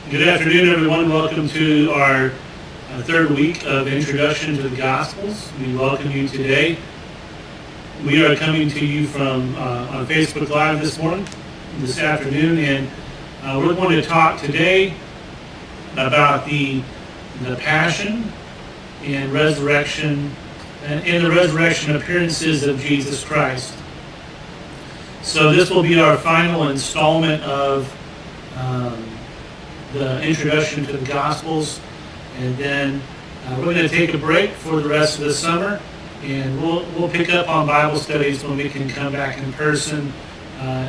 Good afternoon, everyone. Welcome to our third week of Introduction to the Gospels. We welcome you today. We are coming to you from on Facebook Live this afternoon, and we're going to talk today about the Passion and Resurrection and the resurrection appearances of Jesus Christ. So this will be our final installment of the Introduction to the Gospels, and then we're going to take a break for the rest of the summer, and we'll pick up on Bible studies when we can come back in person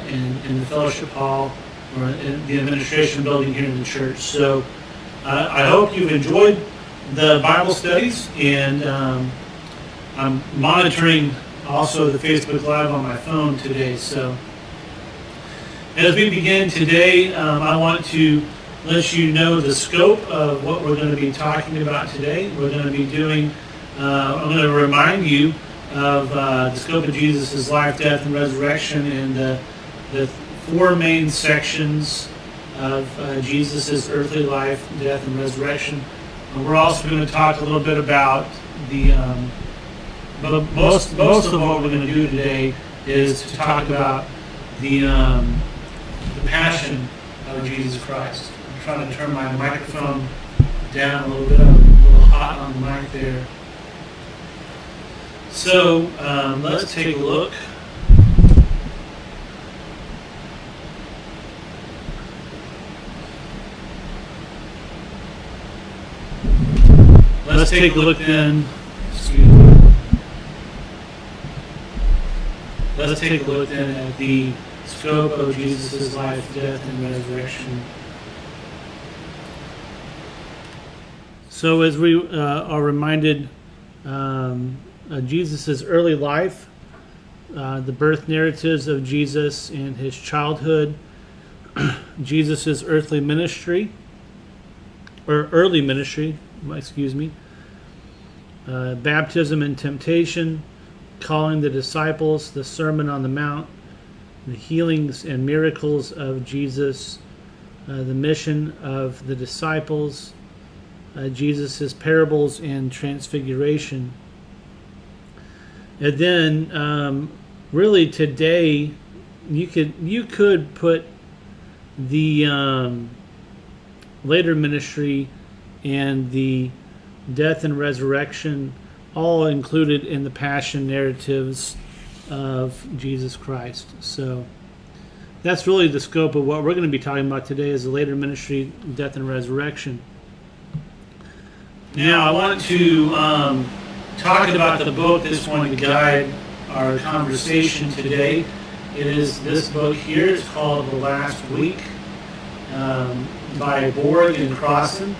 in the fellowship hall or in the administration building here in the church. So I hope you've enjoyed the Bible studies, and I'm monitoring also the Facebook Live on my phone today. So as we begin today, I want to let you know the scope of what we're going to be talking about today. We're going to be doing, I'm going to remind you of the scope of Jesus' life, death, and resurrection, and the four main sections of Jesus' earthly life, death, and resurrection. We're also going to talk a little bit about the, but most of what we're going to do today is to talk about the passion of Jesus Christ. I'm trying to turn my microphone down a little bit. I'm a little hot on the mic there. So let's take a look. Let's take a look then. Excuse me. Let's take a look then at the scope of Jesus' life, death, and resurrection. So as we are reminded, Jesus' early life, the birth narratives of Jesus and his childhood, Jesus' earthly ministry, or early ministry, baptism and temptation, calling the disciples, the Sermon on the Mount, the healings and miracles of Jesus, the mission of the disciples, Jesus' parables and transfiguration. And then really today you could put the later ministry and the death and resurrection all included in the passion narratives of Jesus Christ. So that's really the scope of what we're going to be talking about today, is the later ministry, death, and resurrection. Now I want to talk about the book that's going to guide our conversation today. It is this book here. It's called The Last Week by Borg and Crossan.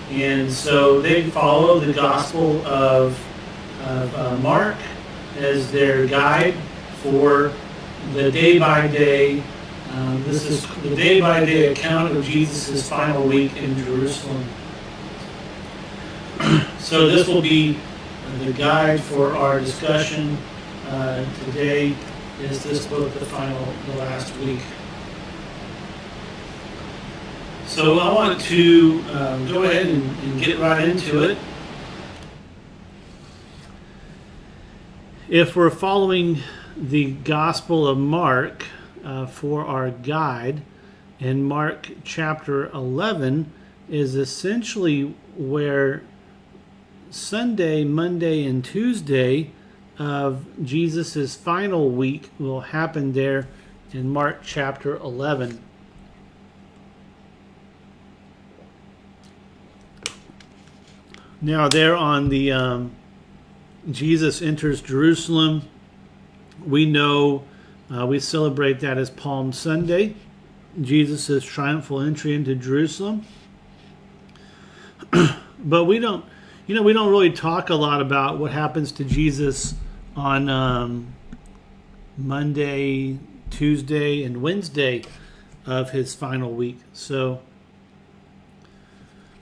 And so they follow the Gospel of Mark as their guide for the day-by-day. This is the day-by-day account of Jesus' final week in Jerusalem. So this will be the guide for our discussion today. Is this book, The Last Week? So I want to go ahead and get right into it. If we're following the Gospel of Mark for our guide, and Mark chapter 11 is essentially where Sunday, Monday, and Tuesday of Jesus' final week will happen there in Mark chapter 11. Now there on the Jesus enters Jerusalem, we know we celebrate that as Palm Sunday, Jesus' triumphal entry into Jerusalem. But we don't really talk a lot about what happens to Jesus on Monday, Tuesday, and Wednesday of his final week. So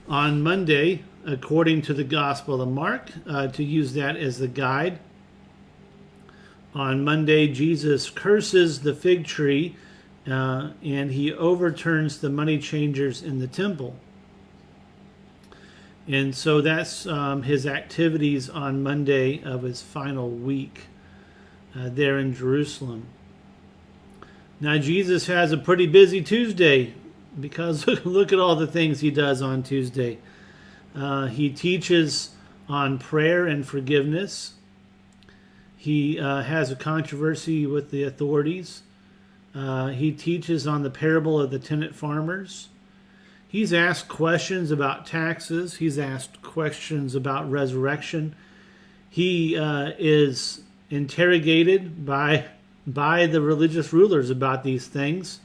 on Monday, according to the Gospel of Mark, to use that as the guide, on Monday, Jesus curses the fig tree and he overturns the money changers in the temple. And so that's his activities on Monday of his final week there in Jerusalem. Now, Jesus has a pretty busy Tuesday because look at all the things he does on Tuesday. He teaches on prayer and forgiveness. He has a controversy with the authorities. He teaches on the parable of the tenant farmers. He's asked questions about taxes. He's asked questions about resurrection. He is interrogated by the religious rulers about these things.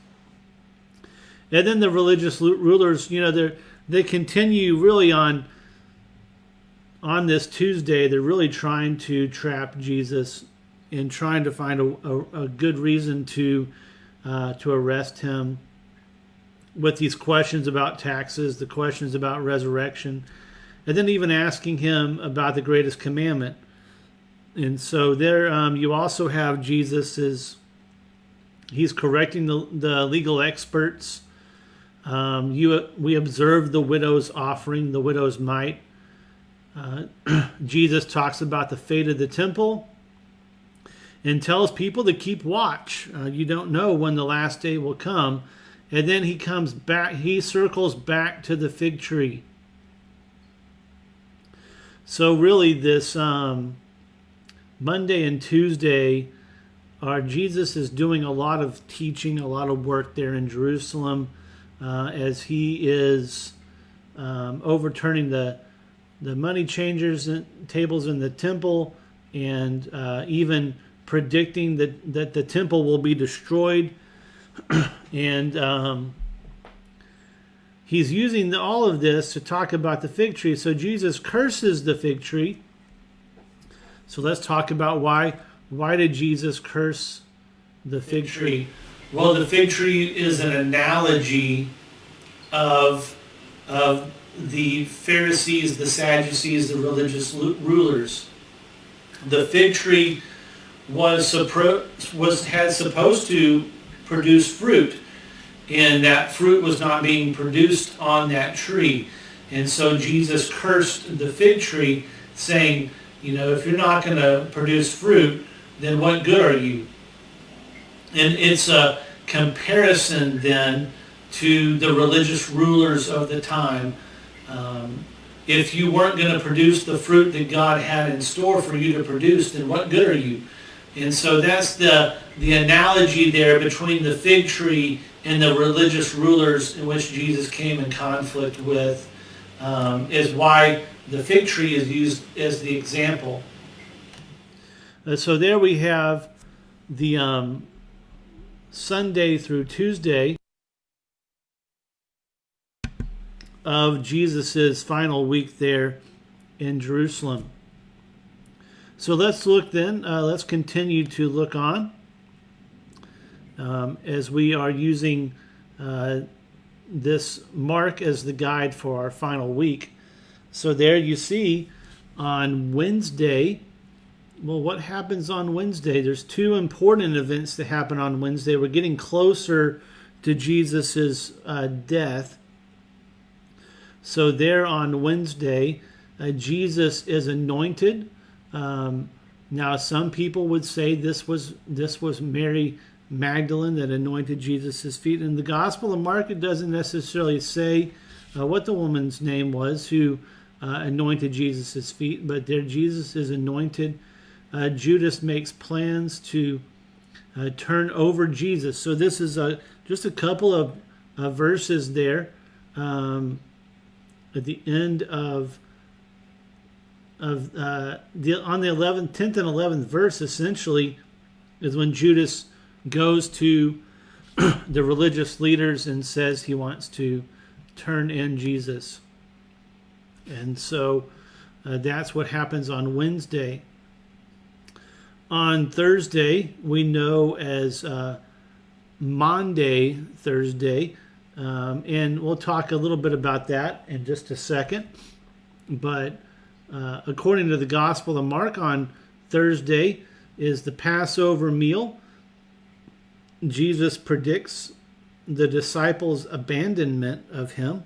And then the religious rulers, they continue really on this Tuesday. They're really trying to trap Jesus and trying to find a good reason to arrest him with these questions about taxes, the questions about resurrection, and then even asking him about the greatest commandment. And so there you also have Jesus he's correcting the legal experts. We observe the widow's offering, the widow's mite. Jesus talks about the fate of the temple and tells people to keep watch. You don't know when the last day will come. And then he comes back, he circles back to the fig tree. So really this Monday and Tuesday Jesus is doing a lot of teaching, a lot of work there in Jerusalem as he is overturning the money changers tables in the temple and even predicting that the temple will be destroyed. And he's using all of this to talk about the fig tree. So Jesus curses the fig tree. So let's talk about why did Jesus curse the fig tree? Well, the fig tree is an analogy of the Pharisees, the Sadducees, the religious rulers. The fig tree was supposed to produce fruit, and that fruit was not being produced on that tree. And so Jesus cursed the fig tree, saying, if you're not going to produce fruit, then what good are you? And it's a comparison then to the religious rulers of the time. If you weren't going to produce the fruit that God had in store for you to produce, then what good are you? And so that's the analogy there between the fig tree and the religious rulers in which Jesus came in conflict with, is why the fig tree is used as the example. So there we have the Sunday through Tuesday of Jesus's final week there in Jerusalem. So let's look then, let's continue to look on as we are using this Mark as the guide for our final week. So there you see on Wednesday, well, what happens on Wednesday? There's two important events that happen on Wednesday. We're getting closer to Jesus's death. So there on Wednesday, Jesus is anointed. Now, some people would say this was Mary Magdalene that anointed Jesus' feet. In the Gospel of Mark, it doesn't necessarily say what the woman's name was who anointed Jesus' feet, but there Jesus is anointed. Judas makes plans to turn over Jesus. So this is just a couple of verses there at the end of on the 10th and 11th verse, essentially, is when Judas goes to the religious leaders and says he wants to turn in Jesus. And so that's what happens on Wednesday. On Thursday, we know as Maundy Thursday, and we'll talk a little bit about that in just a second. But according to the Gospel of Mark, on Thursday is the Passover meal. Jesus predicts the disciples' abandonment of him.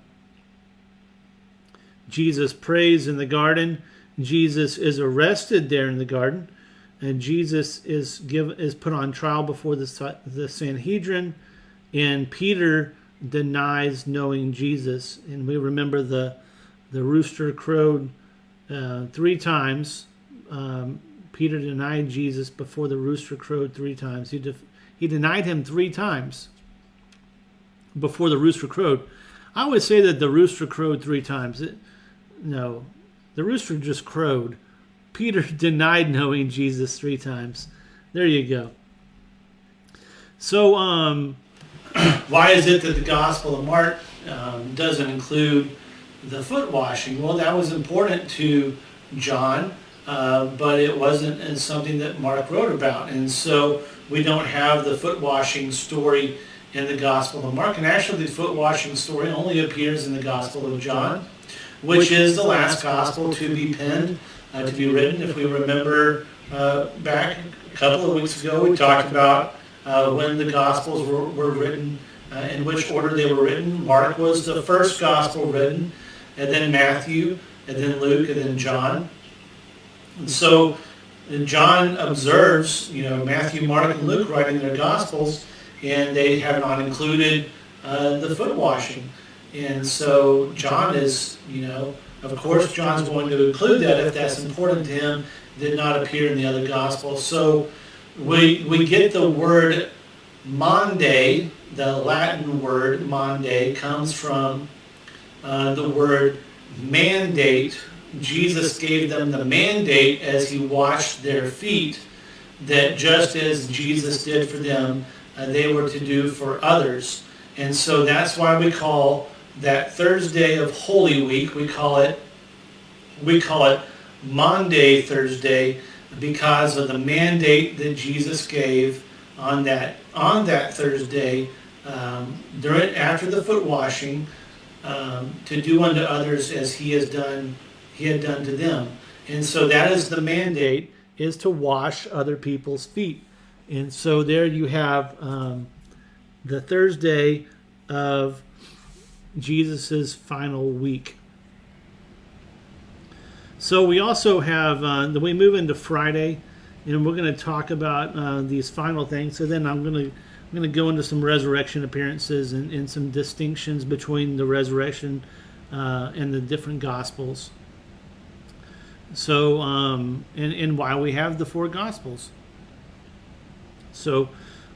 Jesus prays in the garden. Jesus is arrested there in the garden. And Jesus is put on trial before the Sanhedrin. And Peter denies knowing Jesus. And we remember the rooster crowed 3 times. Peter denied Jesus before the rooster crowed 3 times. He denied him 3 times before the rooster crowed. I would say that the rooster crowed 3 times. No, the rooster just crowed. Peter denied knowing Jesus 3 times. There you go. So, why is it that the Gospel of Mark doesn't include the foot washing? Well, that was important to John, but it wasn't something that Mark wrote about. And so we don't have the foot washing story in the Gospel of Mark. And actually the foot washing story only appears in the Gospel of John, which is the last Gospel to be penned, to be written. If we remember back a couple of weeks ago, we talked about when the Gospels were written, in which order they were written. Mark was the first Gospel written, and then Matthew, and then Luke, and then John. And so John observes, Matthew, Mark, and Luke writing their Gospels, and they have not included the foot washing. And so John is, of course John's going to include that if that's important to him. Did not appear in the other Gospels. So we get the word Monday. The Latin word Monday comes from the word mandate. Jesus gave them the mandate as he washed their feet, that just as Jesus did for them, they were to do for others. And so that's why we call that Thursday of Holy Week, we call it Maundy Thursday, because of the mandate that Jesus gave on that Thursday, after the foot washing, to do unto others as he had done to them. And so that is the mandate, is to wash other people's feet. And so there you have the Thursday of Jesus's final week. So we also have, we move into Friday, and we're going to talk about these final things. So then I'm going to go into some resurrection appearances and some distinctions between the resurrection and the different Gospels. So, and why we have the 4 Gospels. So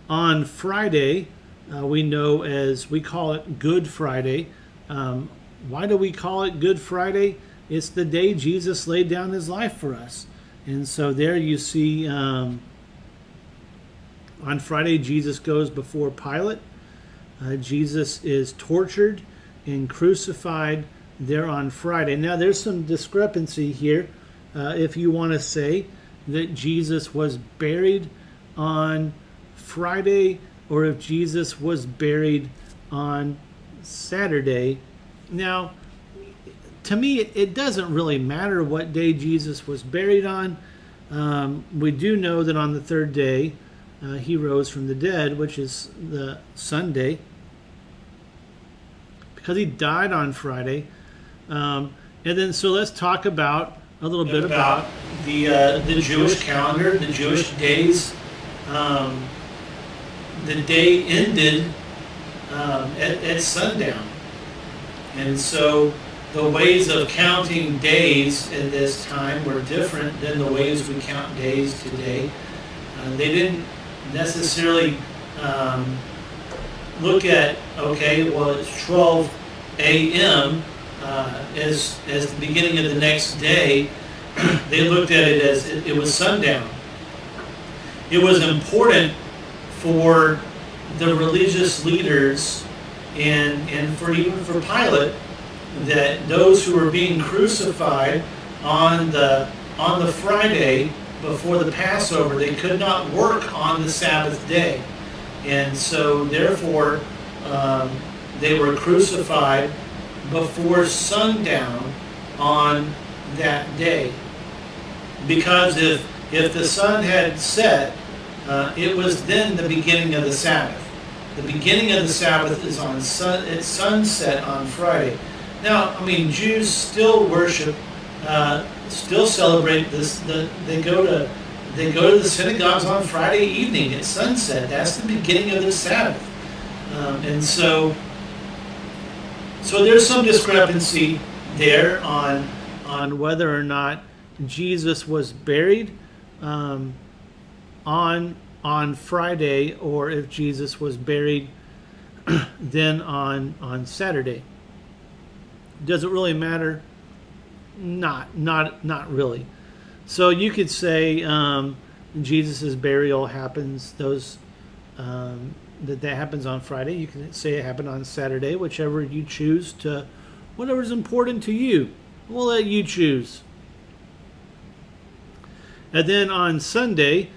on Friday, we know as, we call it Good Friday. Why do we call it Good Friday? It's the day Jesus laid down his life for us. And so there you see, on Friday, Jesus goes before Pilate. Jesus is tortured and crucified there on Friday. Now there's some discrepancy here. If you want to say that Jesus was buried on Friday, or if Jesus was buried on Saturday. Now, to me, it doesn't really matter what day Jesus was buried on. We do know that on the 3rd day, he rose from the dead, which is the Sunday, because he died on Friday. And then, so let's talk about a little bit about the Jewish calendar, the Jewish days. The day ended at sundown. And so the ways of counting days at this time were different than the ways we count days today. They didn't necessarily look at, okay, well, it's 12 a.m. As the beginning of the next day. They looked at it as it was sundown. It was important for the religious leaders and even for Pilate, that those who were being crucified on the Friday before the Passover, they could not work on the Sabbath day. And so therefore they were crucified before sundown on that day. Because if the sun had set it was then the beginning of the Sabbath. The beginning of the Sabbath is at sunset on Friday. Now, I mean, Jews still worship, still celebrate this. They go to the synagogues on Friday evening at sunset. That's the beginning of the Sabbath, and so there's some discrepancy there on whether or not Jesus was buried on Friday, or if Jesus was buried then on Saturday. Does it really matter? Not really. So you could say Jesus' burial happens that happens on Friday. You can say it happened on Saturday, whichever you choose to, whatever's important to you. We'll let you choose. And then on Sunday,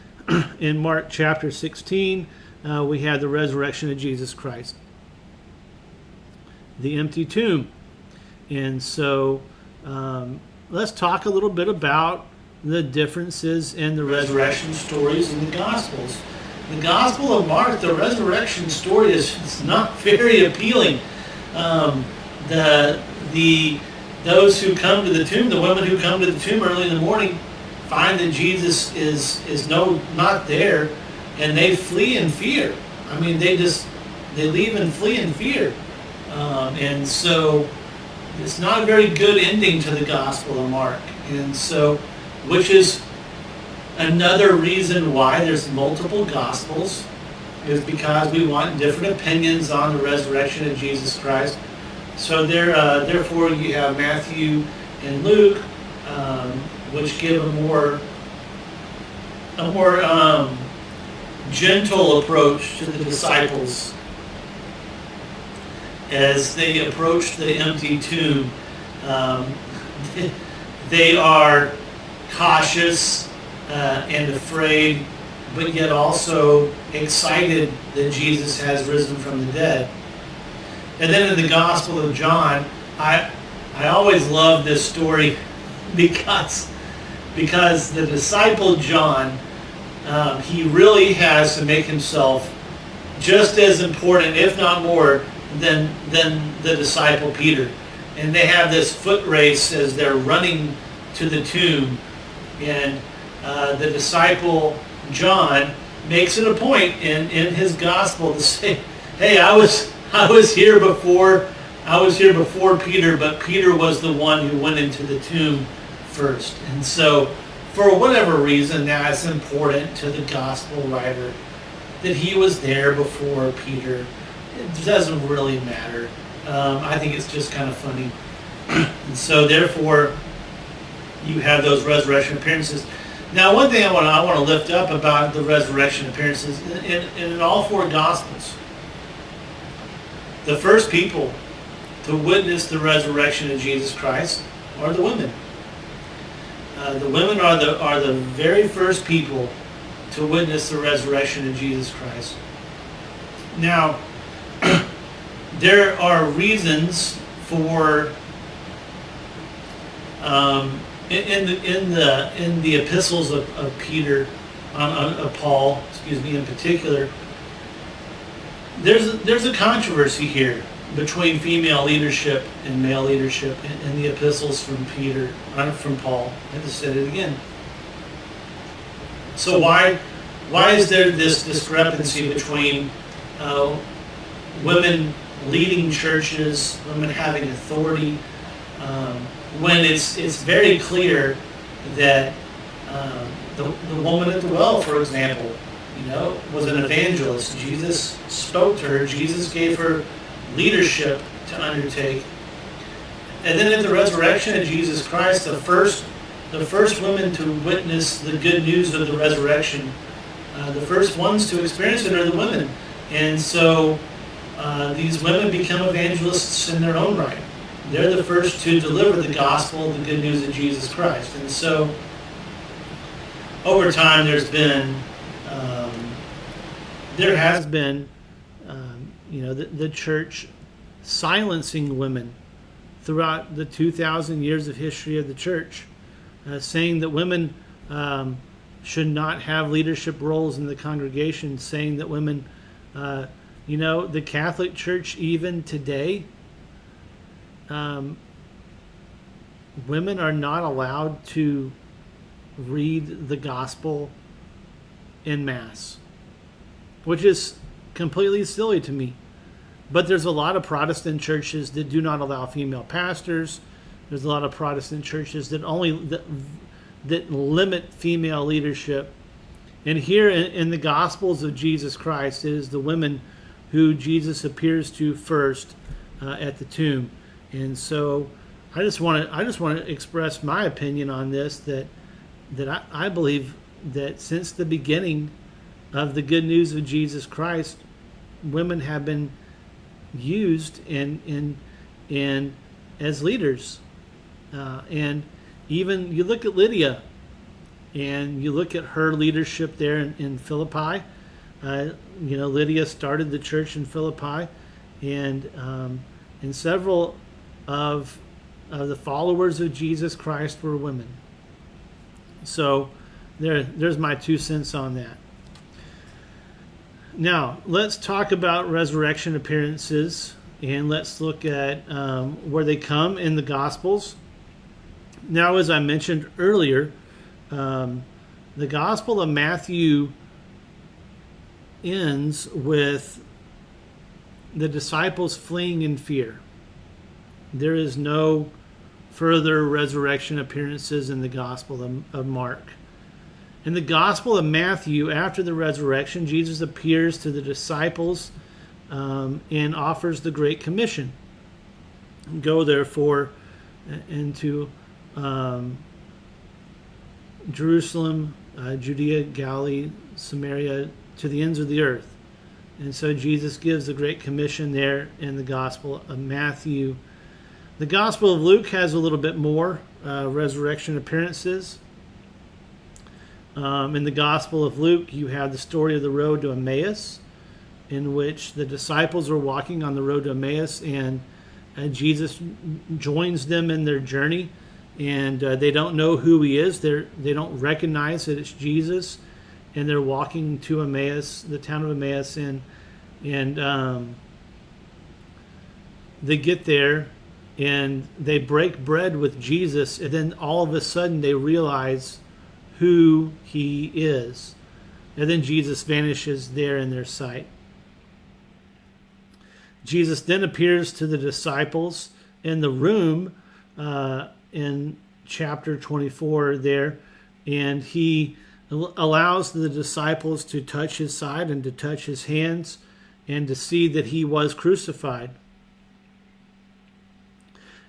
in Mark chapter 16, we have the resurrection of Jesus Christ. The empty tomb. And so let's talk a little bit about the differences in the resurrection stories in the Gospels. The Gospel of Mark, the resurrection story is not very appealing. Those who come to the tomb, the women who come to the tomb early in the morning, find that Jesus is not there, and they flee in fear. I mean, they leave and flee in fear, and so it's not a very good ending to the Gospel of Mark, and so, which is another reason why there's multiple Gospels, is because we want different opinions on the resurrection of Jesus Christ. So therefore, you have Matthew and Luke, which give a more gentle approach to the disciples as they approach the empty tomb. They are cautious and afraid, but yet also excited that Jesus has risen from the dead. And then in the Gospel of John, I always love this story because the disciple John, he really has to make himself just as important, if not more, than the disciple Peter. And they have this foot race as they're running to the tomb. And the disciple John makes it a point in his gospel to say, "Hey, I was here before Peter, but Peter was the one who went into the tomb first." And so, for whatever reason, that's important to the gospel writer, that he was there before Peter. It doesn't really matter. I think it's just kind of funny. And so, therefore, you have those resurrection appearances. Now, one thing I want to lift up about the resurrection appearances in all four Gospels, the first people to witness the resurrection of Jesus Christ are the women. The women are the very first people to witness the resurrection of Jesus Christ. Now, there are reasons for in the epistles of Peter, of Paul, in particular. There's a controversy here between female leadership and male leadership in the epistles from Paul. I just said it again. So why is there this discrepancy between women leading churches, women having authority, when it's very clear that the woman at the well, for example, was an evangelist. Jesus spoke to her. Jesus gave her leadership to undertake. And then at the resurrection of Jesus Christ, the first women to witness the good news of the resurrection, the first ones to experience it are the women. And so these women become evangelists in their own right. They're the first to deliver the gospel, the good news of Jesus Christ. And so over time there has been the church silencing women throughout the 2,000 years of history of the church, saying that women should not have leadership roles in the congregation, saying that women, the Catholic Church even today, women are not allowed to read the gospel in Mass, which is completely silly to me. But there's a lot of Protestant churches that do not allow female pastors. There's a lot of Protestant churches that that limit female leadership. And here in the Gospels of Jesus Christ, it is the women who Jesus appears to first at the tomb. And so I just want to express my opinion on this, that I believe that since the beginning of the good news of Jesus Christ, women have been used in as leaders. And even you look at Lydia, and you look at her leadership there in Philippi. Lydia started the church in Philippi, and several of the followers of Jesus Christ were women. So there's my 2 cents on that. Now let's talk about resurrection appearances, and let's look at where they come in the Gospels. Now, as I mentioned earlier, the Gospel of Matthew ends with the disciples fleeing in fear. There is no further resurrection appearances in the Gospel of Mark. In the Gospel of Matthew, after the resurrection, Jesus appears to the disciples and offers the Great Commission. Go therefore into Jerusalem, Judea, Galilee, Samaria, to the ends of the earth. And so Jesus gives the Great Commission there in the Gospel of Matthew. The Gospel of Luke has a little bit more resurrection appearances. In the Gospel of Luke, you have the story of the road to Emmaus, in which the disciples are walking on the road to Emmaus, and Jesus joins them in their journey, and they don't know who he is. They don't recognize that it's Jesus, and they're walking to Emmaus, the town of Emmaus, and they get there, and they break bread with Jesus, and then all of a sudden they realize who he is. And then Jesus vanishes there in their sight. Jesus then appears to the disciples in the room in chapter 24 there, and he allows the disciples to touch his side and to touch his hands and to see that he was crucified.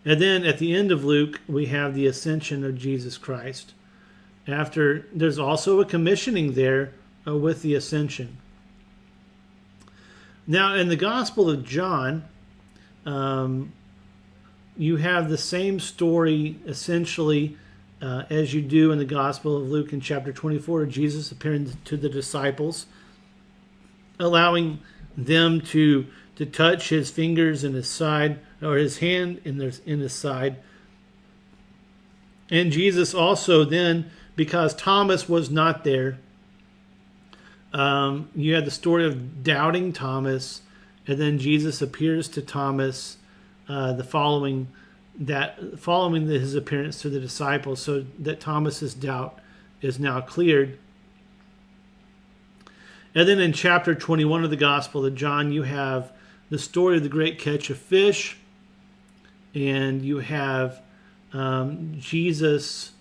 And then at the end of Luke, we have the ascension of Jesus Christ. After, there's also a commissioning there with the ascension. Now, in the Gospel of John, you have the same story essentially as you do in the Gospel of Luke in chapter 24, Jesus appearing to the disciples, allowing them to touch his fingers in his side, or his hand in his side. And Jesus also then, because Thomas was not there, you had the story of doubting Thomas, and then Jesus appears to Thomas following his appearance to the disciples, so that Thomas's doubt is now cleared. And then in chapter 21 of the Gospel of John, you have the story of the great catch of fish, and you have Jesus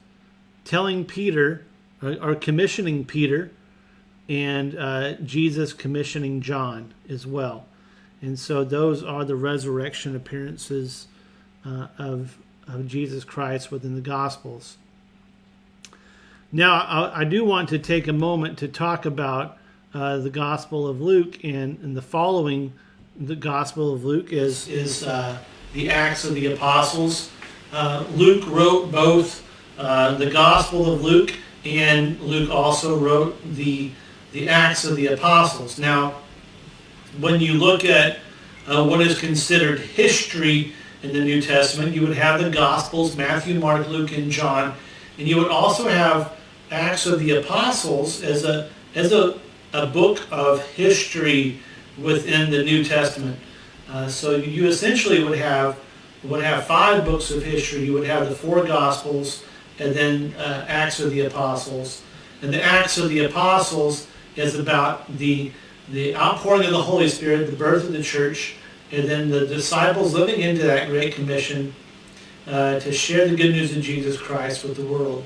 telling Peter, or commissioning Peter, and Jesus commissioning John as well. And so those are the resurrection appearances of Jesus Christ within the Gospels. Now, I do want to take a moment to talk about the Gospel of Luke, and the following the Gospel of Luke is the Acts of the Apostles. Luke wrote both the Gospel of Luke, and Luke also wrote the Acts of the Apostles. Now, when you look at what is considered history in the New Testament, you would have the Gospels, Matthew, Mark, Luke, and John, and you would also have Acts of the Apostles as a book of history within the New Testament. So you essentially would have 5 books of history. You would have the 4 Gospels, and then Acts of the Apostles. And the Acts of the Apostles is about the outpouring of the Holy Spirit, the birth of the church, and then the disciples living into that Great Commission to share the good news of Jesus Christ with the world.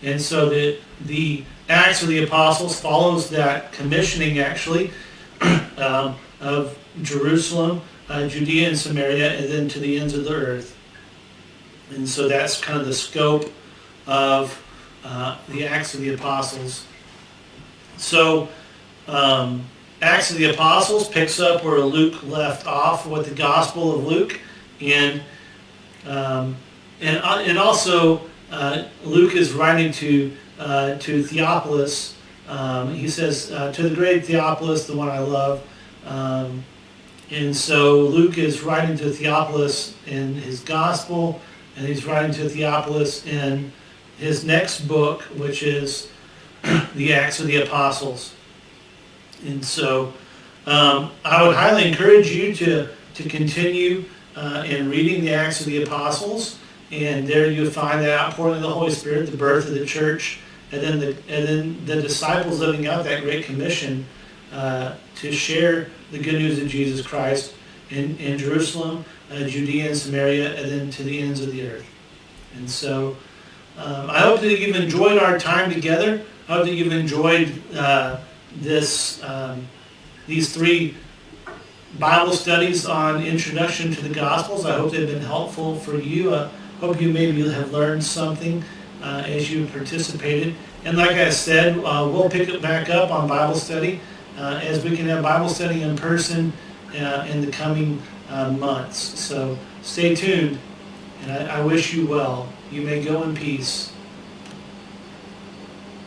And so the Acts of the Apostles follows that commissioning, actually, of Jerusalem, Judea and Samaria, and then to the ends of the earth. And so that's kind of the scope of the Acts of the Apostles. So Acts of the Apostles picks up where Luke left off with the Gospel of Luke, and also Luke is writing to Theophilus. He says, to the great Theophilus, the one I love. And so Luke is writing to Theophilus in his Gospel, and he's writing to Theophilus in his next book, which is the Acts of the Apostles. And so I would highly encourage you to continue in reading the Acts of the Apostles, and there you'll find the outpouring of the Holy Spirit, the birth of the church, and then the disciples living out that Great Commission to share the good news of Jesus Christ in Jerusalem, Judea and Samaria, and then to the ends of the earth. And so I hope that you've enjoyed our time together. I hope that you've enjoyed these 3 Bible studies on Introduction to the Gospels. I hope they've been helpful for you. I hope you maybe have learned something as you participated. And like I said, we'll pick it back up on Bible study as we can have Bible study in person in the coming months. So stay tuned, and I wish you well. You may go in peace.